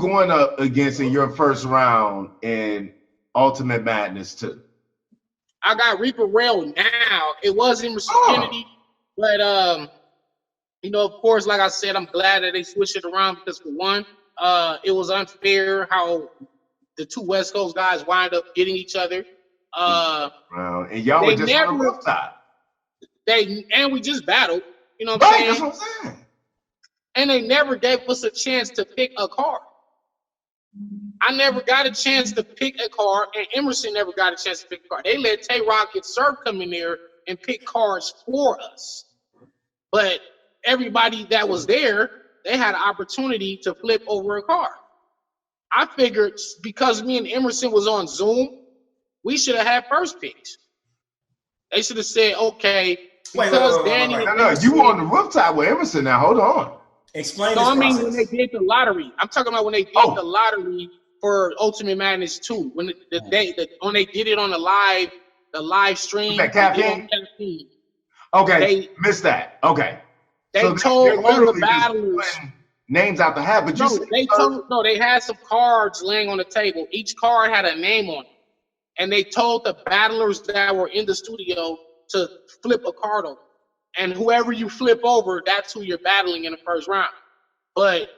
going up against in your first round in Ultimate Madness 2? I got Reaper Rail now. It was Emerson Kennedy, but of course, like I said, I'm glad that they switched it around because for one, it was unfair how the two West Coast guys wind up getting each other. And y'all were just on the rooftop. And we just battled. You know what I'm saying? That's what I'm saying. And they never gave us a chance to pick a card. I never got a chance to pick a card, and Emerson never got a chance to pick a card. They let Tay-Rock and Surf come in there and pick cards for us. But everybody that was there, they had an opportunity to flip over a card. I figured because me and Emerson was on Zoom, we should have had first picks. They should have said, okay, because Danny. No, you were on the rooftop with Emerson now. Hold on. Explain this process. When they did the lottery. I'm talking about when they did the lottery for Ultimate Madness 2. When when they did it on the live stream. Caffeine? Okay, missed that. Okay. They told all the battlers names out the hat, but they had some cards laying on the table. Each card had a name on it. And they told the battlers that were in the studio to flip a card over. And whoever you flip over, that's who you're battling in the first round. But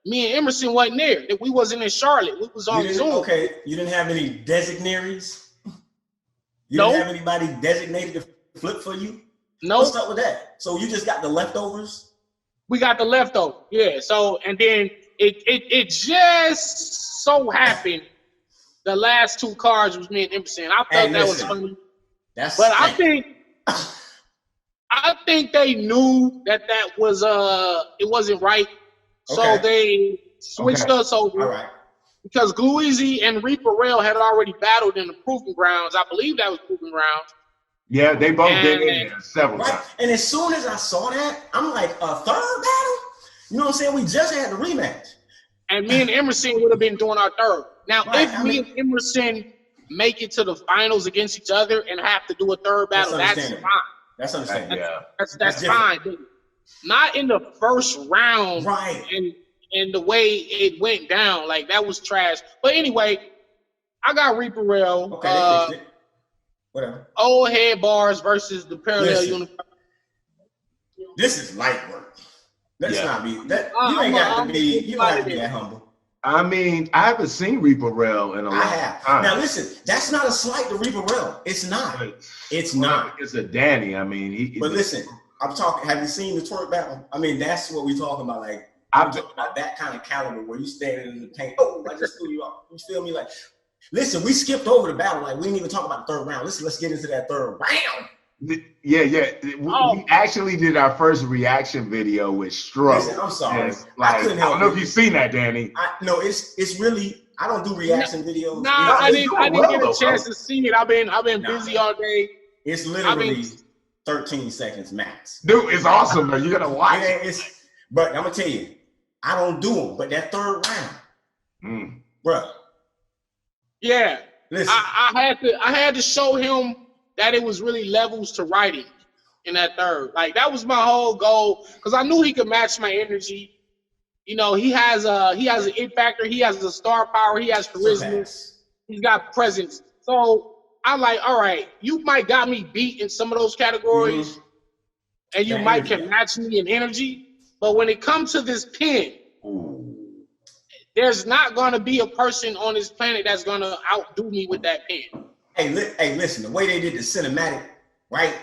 me and Emerson wasn't there. We wasn't in Charlotte. We was on Zoom. Okay, you didn't have any designaries? You didn't have anybody designated to flip for you? No. What's up with that? So you just got the leftovers? We got the leftovers, yeah. So, and then it just so happened the last two cards was me and Emerson. I thought that was funny. I think they knew that was it wasn't right, so they switched us over. All right. Because Gluezy and Reaper Rail had already battled in the Proving Grounds. I believe that was Proving Grounds. Yeah, they both did it several times. And as soon as I saw that, I'm like, a third battle? You know what I'm saying? We just had the rematch. And me and Emerson would have been doing our third. Now, if me and Emerson make it to the finals against each other and have to do a third battle, that's fine. That's understandable. That's fine. Not in the first round, right? And the way it went down, like that was trash. But anyway, I got Reaper Rail. Okay, they fixed it. Whatever. Old head bars versus the parallel universe. This is light work. Let's not be that. You ain't got to be. You don't have to be that humble. I mean, I haven't seen Reaper Rail in a long time. Now listen, that's not a slight to Reaper Rail. It's not. It's not. It's a Danny. I mean, but listen, I'm talking. Have you seen the twerk battle? I mean, that's what we're talking about. Like, I'm talking about that kind of caliber where you standing in the paint. Oh, I just threw you off. You feel me? Like, listen, we skipped over the battle. Like, we didn't even talk about the third round. Let's get into that third round. Yeah. We actually did our first reaction video with Stro. Listen, I'm sorry. I don't know if you've seen that, Danny. No, it's really. I don't do reaction videos. Nah, I didn't get a chance to see it. I've been busy all day. It's literally 13 seconds max. Dude, it's awesome, man. You gotta watch it. But I'm gonna tell you, I don't do them. But that third round, bro. Yeah, listen. I had to show him that it was really levels to writing in that third. Like that was my whole goal because I knew he could match my energy. You know, he has an it factor. He has a star power. He has charisma. He's got presence. So I'm like, all right, you might got me beat in some of those categories, and you might can match me in energy. But when it comes to this pin, there's not going to be a person on this planet that's going to outdo me with that pin. Hey, listen, the way they did the cinematic, right?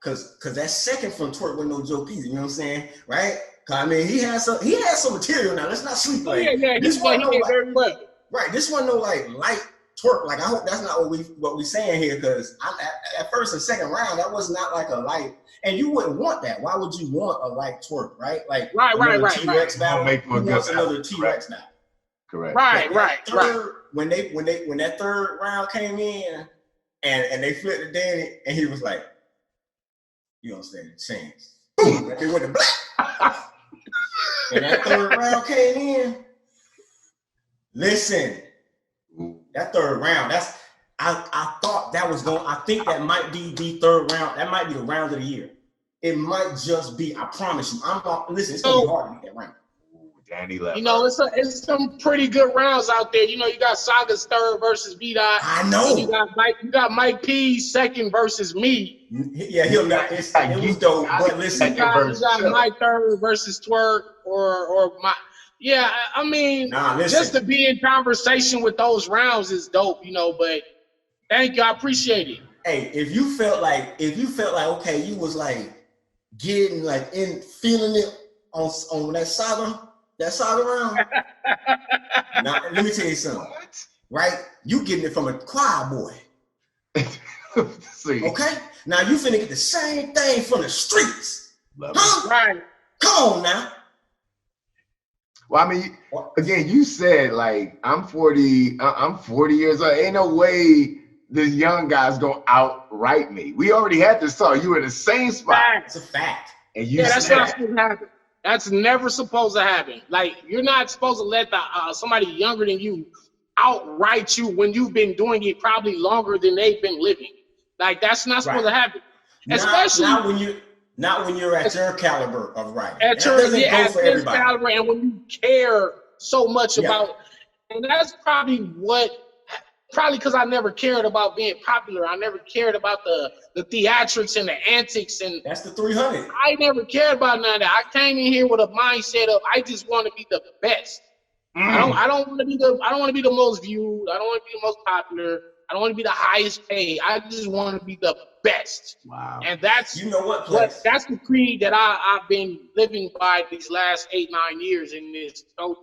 Because that second from Twerk was no Joe Peasy, you know what I'm saying, right? I mean, he has some material now. Let's not sleep on it. Yeah, this one did very well. Right, this one no like light Twerk. Like I hope that's not what we saying here, because at first and second round that was not like a light, and you wouldn't want that. Why would you want a light Twerk, right? Like right. T-Rex battle. Who wants another T-Rex now? Correct. Right. When that third round came in, and they flipped to Danny, and he was like, "You don't stand a chance." Boom! They went to black. And that third round came in. Listen, that third round, I thought that was going, I think that might be the third round. That might be the round of the year. It might just be, I promise you. Listen, it's going to be hard to get that round. And he left. You know, it's some pretty good rounds out there. You know, you got Saga's third versus B-Dot. I know. You got Mike P's second versus me. Yeah, he'll not. It was dope. But listen, you got my third versus Twerk or my. Yeah, I mean, just to be in conversation with those rounds is dope, you know. But thank you, I appreciate it. Hey, if you felt like okay, you was like getting like feeling it on that saga round. Now let me tell you something. What? Right? You getting it from a choir boy. Okay? Now you finna get the same thing from the streets. Huh? Right. Come on now. Well, I mean, again, you said like I'm 40 years old. Ain't no way this young guy's gonna outright me. We already had this talk. You were in the same spot. It's a fact. And you that's not supposed to happen. That's never supposed to happen. Like, you're not supposed to let somebody younger than you outright you when you've been doing it probably longer than they've been living. Like, that's not supposed to happen. Especially not when you're at your caliber of writing. At your caliber, and when you care so much about, and that's probably because I never cared about being popular. I never cared about the theatrics and the antics, and that's the 300. I never cared about none of that. I came in here with a mindset of I just want to be the best. I don't want to be the most viewed. I don't want to be the most popular. I don't want to be the highest paid. I just want to be the best. Wow. And that's that's the creed that I've been living by these last 8-9 years in this. So,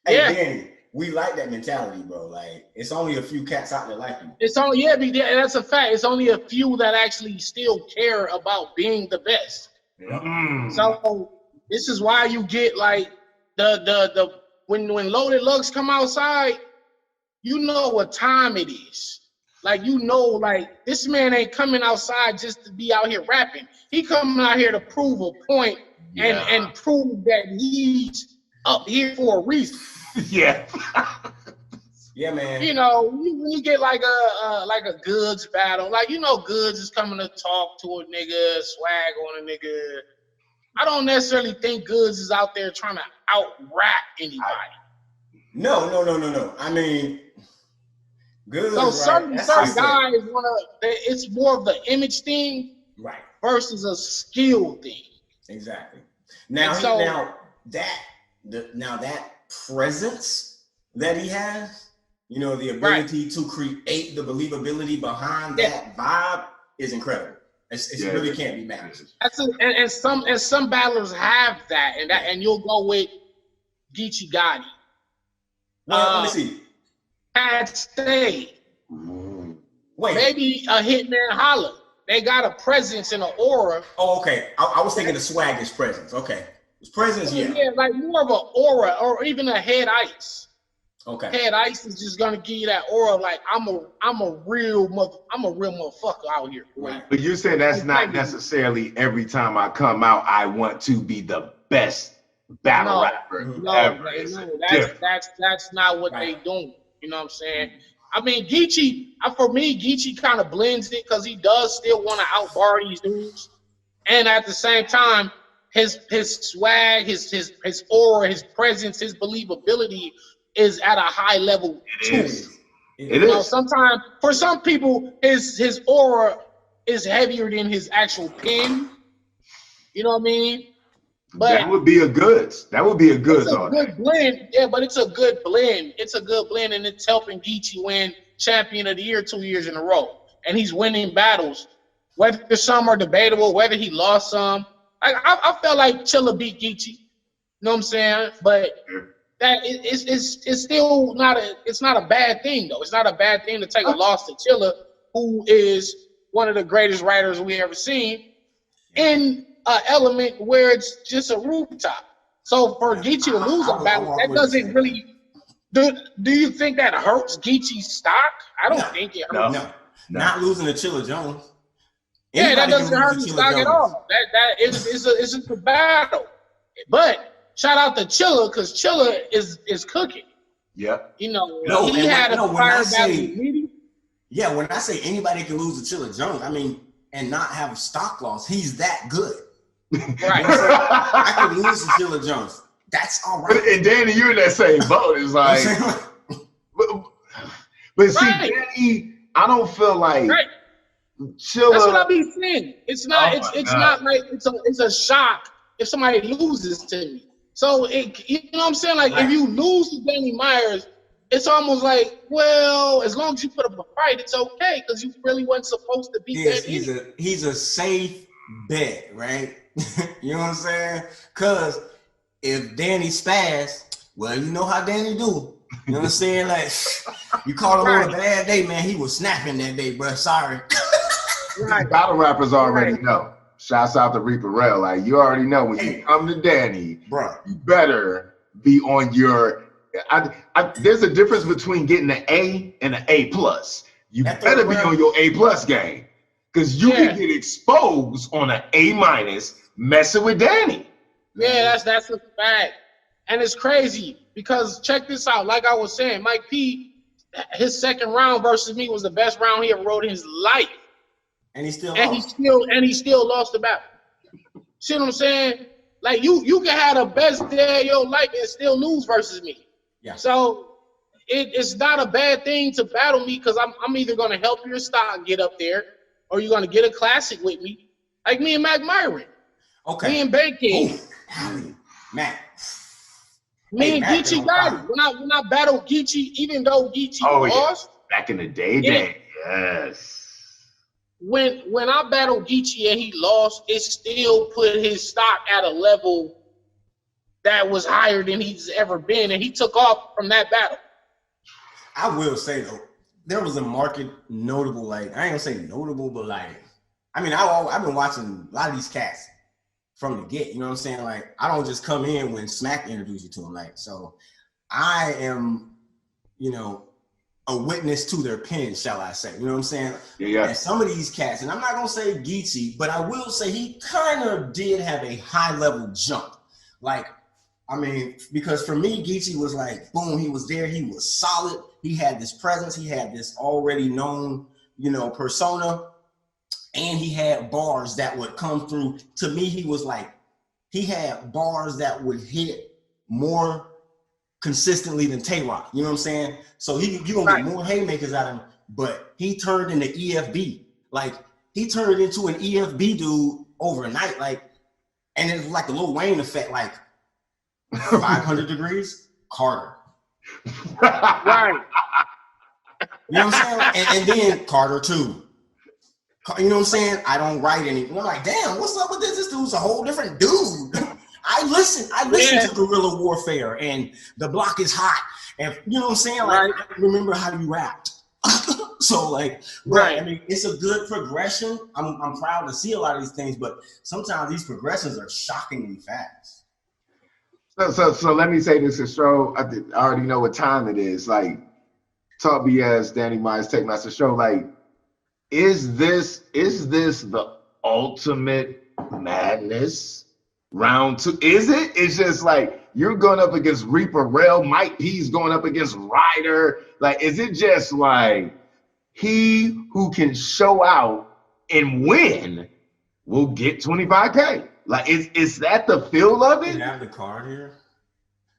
Danny, we like that mentality, bro. Like, it's only a few cats out there like you. It's only that's a fact. It's only a few that actually still care about being the best. Yeah. So this is why you get like the when Loaded Lux come outside, you know what time it is. Like, you know, like, this man ain't coming outside just to be out here rapping. He coming out here to prove a point and prove that he's up here for a reason. Yeah. Yeah, man. You know, when you get like a Goods battle, like, you know, Goods is coming to talk to a nigga, swag on a nigga. I don't necessarily think Goods is out there trying to out-rap anybody. No. I mean, Goods. So certain guys it's more of the image thing, right, versus a skill thing. Exactly. Now that presence that he has, you know, the ability to create the believability behind that vibe is incredible. It really can't be matched. And some battlers have that, and you'll go with Geechee Gotti. Well, let me see. Pat Stay. Wait. Maybe a Hitman Holla. They got a presence and an aura. Oh, okay. I was thinking the swaggish presence. Okay. His presence, yeah. Yeah, like more of an aura, or even a Head Ice. Okay. Head Ice is just gonna give you that aura, like I'm a real motherfucker out here. Right. But you're saying that's not necessarily every time I come out, I want to be the best battle rapper ever. That's not what they doing. You know what I'm saying? I mean, Geechee kind of blends it because he does still want to outbar these dudes, and at the same time, his swag, his aura, his presence, his believability is at a high level too. It is. Sometimes for some people, his aura is heavier than his actual pen. You know what I mean? But that would be a goods. That would be a goods. It's a good blend. Yeah, but it's a good blend. It's a good blend, and it's helping Geechee win Champion of the Year 2 years in a row. And he's winning battles. Whether some are debatable, whether he lost some. I felt like Chilla beat Geechee. You know what I'm saying? But that it's still not a bad thing though. It's not a bad thing to take a loss to Chilla, who is one of the greatest writers we ever seen, in an element where it's just a rooftop. So for Geechee to lose a battle, that doesn't really. Do you think that hurts Geechee's stock? I don't think it hurts. No. Not losing to Chilla Jones. Yeah, that doesn't hurt his stock at all. It's just a battle. But shout out to Chilla, because Chilla is cooking. Yep. You know, he had a fire battle. Yeah, when I say anybody can lose to Chilla Jones, I mean, and not have a stock loss, he's that good. Right. I can lose to Chilla Jones. That's all right. And Danny, you're in that same boat. It's like, but see, Danny, I don't feel like Chilla. That's what I be saying. It's not. It's not like it's a shock if somebody loses to me. So you know what I'm saying? Like if you lose to Danny Myers, it's almost like, well, as long as you put up a fight, it's okay because you really wasn't supposed to beat Danny. He's a safe bet, right? You know what I'm saying? Because if Danny spaz, well, you know how Danny do. You know what I'm saying? Like, you caught him on a bad day, man. He was snapping that day, bro. Sorry. Right. Battle rappers already know. Shouts out to Reaper Rail. Like, you already know when you come to Danny, bro, you better be on your. There's a difference between getting an A and an A+. You better be on your A+ game because you can get exposed on an A- messing with Danny. Yeah, that's a fact. And it's crazy because check this out. Like I was saying, Mike P, his second round versus me was the best round he ever rode in his life. And he still lost the battle. See what I'm saying? Like you can have the best day of your life and still lose versus me. Yeah. So it's not a bad thing to battle me because I'm either gonna help your stock get up there or you're gonna get a classic with me. Like me and Mac Myron. Okay. Me and Banking. Mac. Me and Geechee got it. When I battled Geechee, even though Geechee lost. Back in the day, yes. When I battled Geechee and he lost, it still put his stock at a level that was higher than he's ever been, and he took off from that battle. I will say though, there was a market notable, like I ain't gonna say notable, but like, I mean, I've been watching a lot of these cats from the get. You know what I'm saying? Like, I don't just come in when Smack introduces you to them. Like, so I am, you know, a witness to their pen, shall I say? You know what I'm saying? Yeah. And some of these cats, and I'm not gonna say Geechee, but I will say he kind of did have a high level jump. Like, I mean, because for me, Geechee was like, boom, he was there, he was solid, he had this presence, he had this already known, you know, persona, and he had bars that would come through. To me, he was like, he had bars that would hit more consistently than Tay-Rock, you know what I'm saying? So you gonna get more haymakers out of him, but he turned into EFB. Like, he turned into an EFB dude overnight, like, and it was like a Lil Wayne effect, like 500 degrees, Carter. Right. You know what I'm saying? And then Carter too. You know what I'm saying? I don't write any. I'm like, damn, what's up with this? This dude's a whole different dude. I listen to Guerrilla Warfare and The Block is Hot. And you know what I'm saying? Like, I remember how you rapped. So like, right. I mean, it's a good progression. I'm proud to see a lot of these things, but sometimes these progressions are shockingly fast. So let me say this, Astro. I already know what time it is. Like, Talk BS, Danny Myers, Take Master Show. Like, is this the ultimate madness? Round two? Is it? It's just like you're going up against Reaper Rail, Mike P's going up against Ryder. Like, is it just like he who can show out and win will get 25K? Like, is that the feel of it? You have the card here.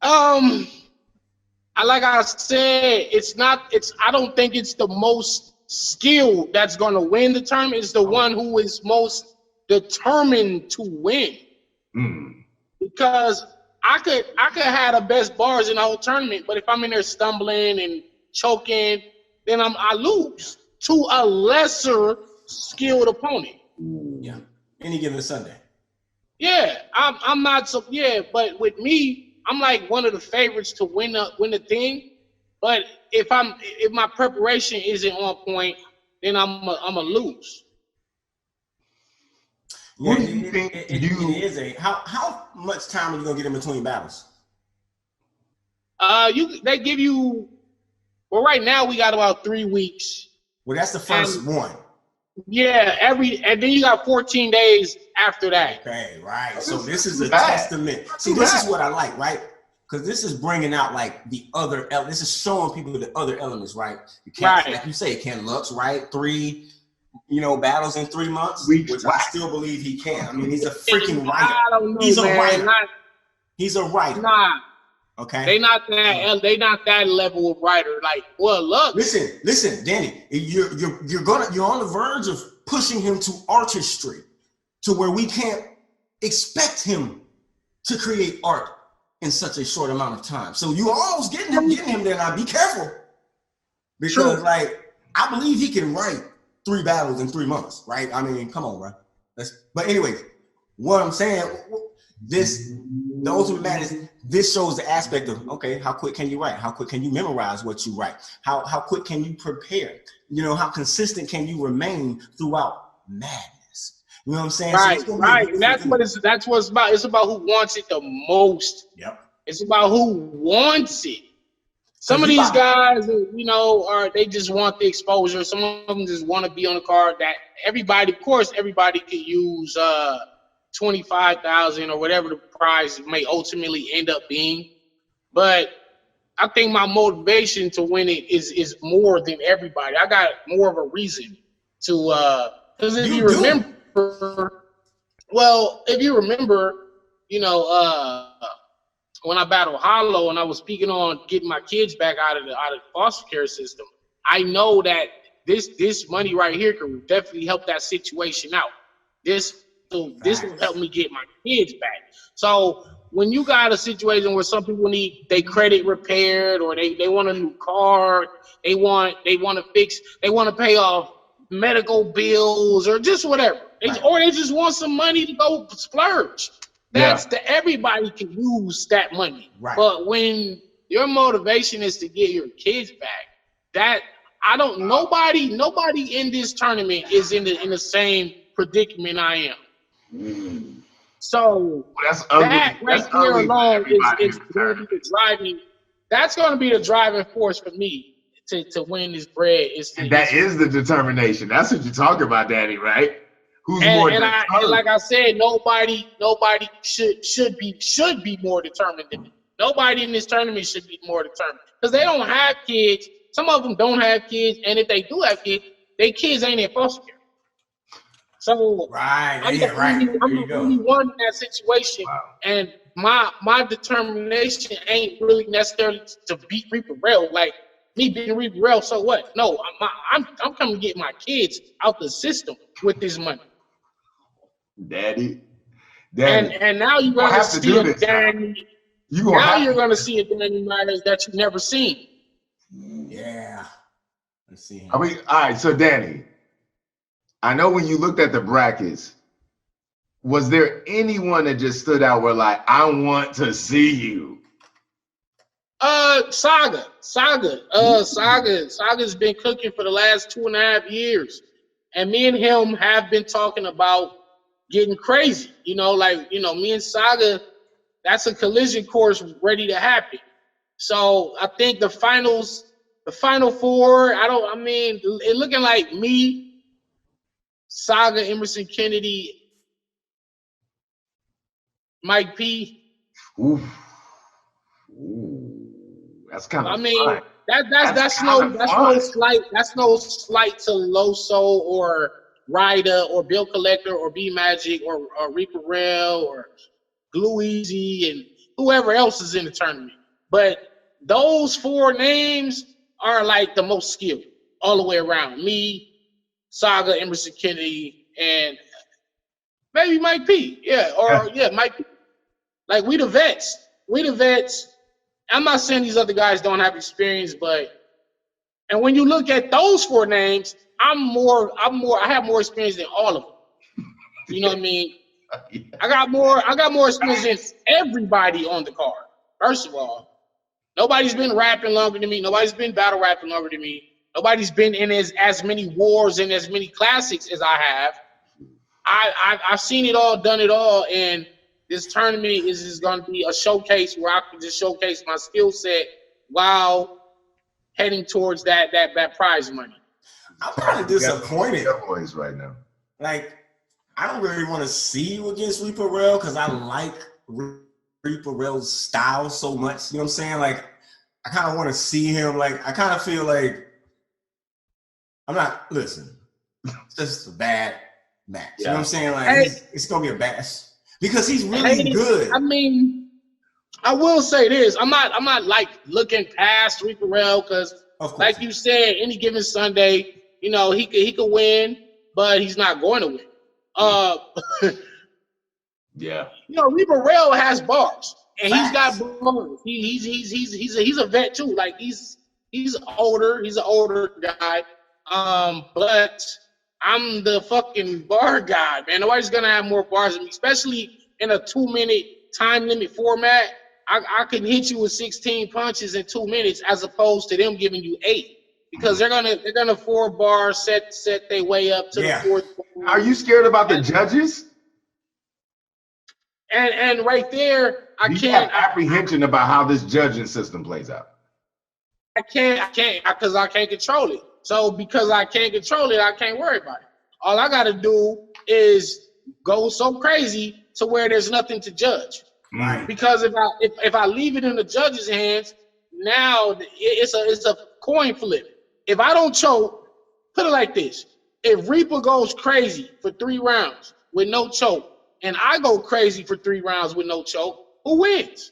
Like I said, I don't think it's the most skilled that's gonna win the tournament. It's the one who is most determined to win. Because I could have the best bars in the whole tournament, but if I'm in there stumbling and choking, then I lose to a lesser skilled opponent. Yeah, any given Sunday. Yeah, I'm not so. Yeah, but with me, I'm like one of the favorites to win the thing. But if my preparation isn't on point, then I'm a lose. Yeah, who do you think it is a how much time are you gonna get in between battles? They give you. Well, right now we got about 3 weeks. Well, that's the first one. Yeah, and then you got 14 days after that. Okay, right. So this is a testament. See, this is what I like, right? Because this is bringing out like the other. This is showing people the other elements, right? You can't, like you say, Ken Lux, right? 3, battles in 3 months, which I still believe he can. I mean, he's a freaking writer. I don't know, he's a writer. He's a writer. Nah. Okay. They not that level of writer. Like, well, look. Listen, Danny. You're on the verge of pushing him to artistry, to where we can't expect him to create art in such a short amount of time. So you almost getting him there. Now be careful, because like I believe he can write 3 battles in 3 months, right? I mean, come on, bro. But anyway, what I'm saying, the ultimate madness, this shows the aspect of, okay, how quick can you write? How quick can you memorize what you write? How quick can you prepare? You know, how consistent can you remain throughout madness? You know what I'm saying? Right, so right. And that's what it's about. It's about who wants it the most. Yep. It's about who wants it. Some of these guys, you know, they just want the exposure. Some of them just want to be on the card. That everybody could use 25,000 or whatever the prize may ultimately end up being. But I think my motivation to win it is more than everybody. I got more of a reason to because if you remember, you know, when I battled Hollow and I was speaking on getting my kids back out of the foster care system, I know that this money right here can definitely help that situation out. This will help me get my kids back. So when you got a situation where some people need their credit repaired, or they want a new car, they want to pay off medical bills, or just whatever, or they just want some money to go splurge. Everybody can use that money. Right. But when your motivation is to get your kids back, nobody in this tournament is in the same predicament I am. So that's ugly. That right there alone is going to be the driving. That's going to be the driving force for me to win this bread. That is the determination. That's what you're talking about, Danny, right? Who's more determined? And like I said, nobody should be more determined than me. Nobody in this tournament should be more determined, because they don't have kids. Some of them don't have kids, and if they do have kids, their kids ain't in foster care. So I'm the only one in that situation, and my determination ain't really necessarily to beat Reaper Rail. Like me beating Reaper Rail, so what? No, I'm coming to get my kids out the system with this money. Daddy. And now you're gonna see a Danny. You're gonna see a Danny Myers that you've never seen. Yeah. Let's see. All right, so Danny, I know when you looked at the brackets, was there anyone that just stood out where like, I want to see you? Saga. Saga's been cooking for the last 2.5 years. And me and him have been talking about getting crazy. You know, like, you know, me and Saga, that's a collision course ready to happen. So I think the final four, it looking like me, Saga, Emerson Kennedy, Mike P. Ooh, that's kind of. Fun. That's no slight to Loso or Ryder or Bill Collector or B Magic or Reaper Rail or Glue Easy and whoever else is in the tournament. But those 4 names are like the most skilled all the way around. Me, Saga, Emerson Kennedy, and maybe Mike P. Mike P. Like we the vets. I'm not saying these other guys don't have experience, and when you look at those 4 names, I have more experience than all of them. You know what I mean? I got more experience than everybody on the card. First of all, nobody's been rapping longer than me. Nobody's been battle rapping longer than me. Nobody's been in as many wars and as many classics as I have. I've seen it all, done it all, and this tournament is going to be a showcase where I can just showcase my skill set while heading towards that prize money. I'm kind of disappointed right now. Like, I don't really want to see you against Reaper Rail because I like Reaper Rail's style so much. You know what I'm saying? Like, I kind of want to see him. Like, I kind of feel like listen, it's just a bad match. Yeah. You know what I'm saying? Like, it's going to be a bad, because he's really good. I mean, I will say this: I'm not like looking past Reaper Rail because, like you said, any given Sunday, you know, he could win, but he's not going to win. Yeah. You know, Reaper Rail has bars, and he's got bars. He's a vet too. Like he's older. He's an older guy. But I'm the fucking bar guy, man. Nobody's gonna have more bars than me, especially in a 2-minute time limit format. I can hit you with 16 punches in 2 minutes, as opposed to them giving you 8, because they're gonna 4 bar set their way up to the 4th bar. Are you scared about the judges? And right there, Do you have apprehension about how this judging system plays out? I can't, because I can't control it. So because I can't control it, I can't worry about it. All I got to do is go so crazy to where there's nothing to judge. Right. Because if I leave it in the judge's hands, now it's a coin flip. If I don't choke, put it like this: if Reaper goes crazy for 3 rounds with no choke, and I go crazy for 3 rounds with no choke, who wins?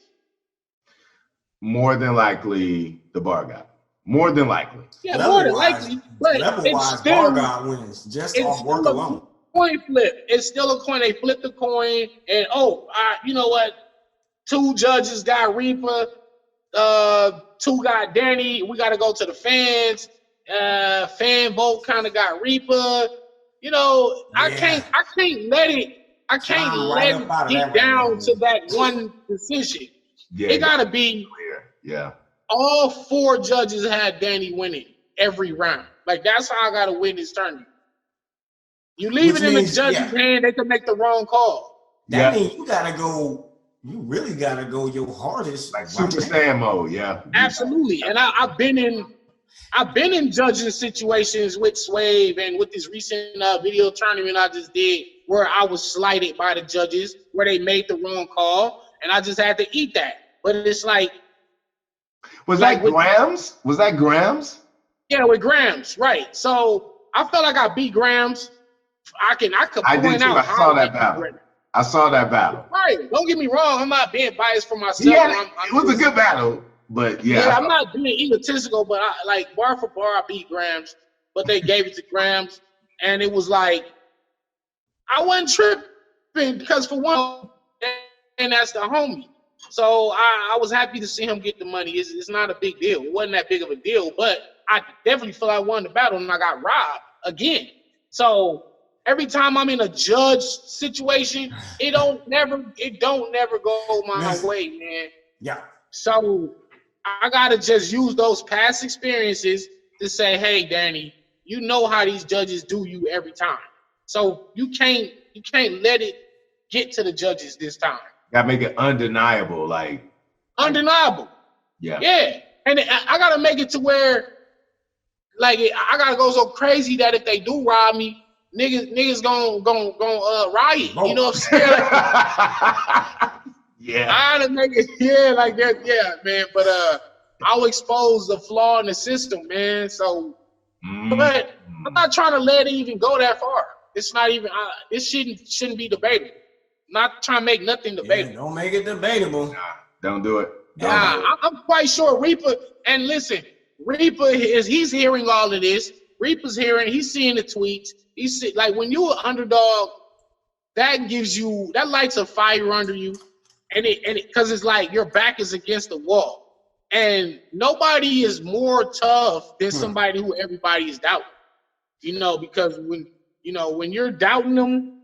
More than likely, the bar guy. More than likely. Yeah, more than likely. But level-wise, bar guy wins just off work alone. Coin flip. It's still a coin. They flip the coin, and you know what? 2 judges got Reaper. 2 got Danny. We got to go to the fans. Fan vote kind of got Reaper. You know, I can't let it. I can't let it get down to that one decision. Yeah, it gotta be. Yeah. All 4 judges had Danny winning every round. Like, that's how I gotta win this tournament. You leave it in the judge's hand, they can make the wrong call. That means you gotta go. You really gotta go your hardest, like Super Saiyan mode. Yeah, absolutely. And I've been in judging situations with Swave and with this recent video tournament I just did, where I was slighted by the judges, where they made the wrong call, and I just had to eat that. But it's like, was that Grams? Was that Grams? Yeah, with Grams, right? So I felt like I beat Grams. I could point out. I saw that battle. I saw that battle. Right. Don't get me wrong. I'm not being biased for myself. Yeah, it was a good battle, but yeah. I'm not being egotistical, but I, like, bar for bar, I beat Grams, but they gave it to Grams, and it was like, I wasn't tripping because, for one, and that's the homie. So I was happy to see him get the money. It's not a big deal. It wasn't that big of a deal, but I definitely feel I won the battle, and I got robbed again. So every time I'm in a judge situation, it don't never go my way, man. Yeah. So I gotta just use those past experiences to say, hey, Danny, you know how these judges do you every time. So you can't let it get to the judges this time. Gotta make it undeniable, like undeniable. Yeah. Yeah. And I gotta make it to where, like, I gotta go so crazy that if they do rob me, niggas gonna riot. You know what I'm saying? Yeah. I gotta make it, like that. Yeah, man. But I'll expose the flaw in the system, man. So, but I'm not trying to let it even go that far. It's not even. It shouldn't be debatable. Not trying to make nothing debatable. Yeah, don't make it debatable. Nah, don't do it. I'm quite sure Reaper. And listen, Reaper he's hearing all of this. Reaper's hearing. He's seeing the tweets. He's like, when you're an underdog, that lights a fire under you, and because it's like your back is against the wall, and nobody is more tough than somebody who everybody is doubting. You know, because when you're doubting them,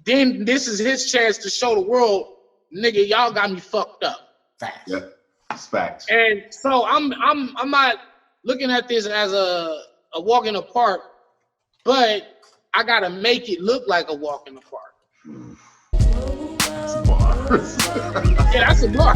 then this is his chance to show the world, nigga, y'all got me fucked up. Facts. Yeah, it's facts. And so I'm not looking at this as a walk in the park, but I gotta make it look like a walk in the park. That's bars. Yeah, that's a bar.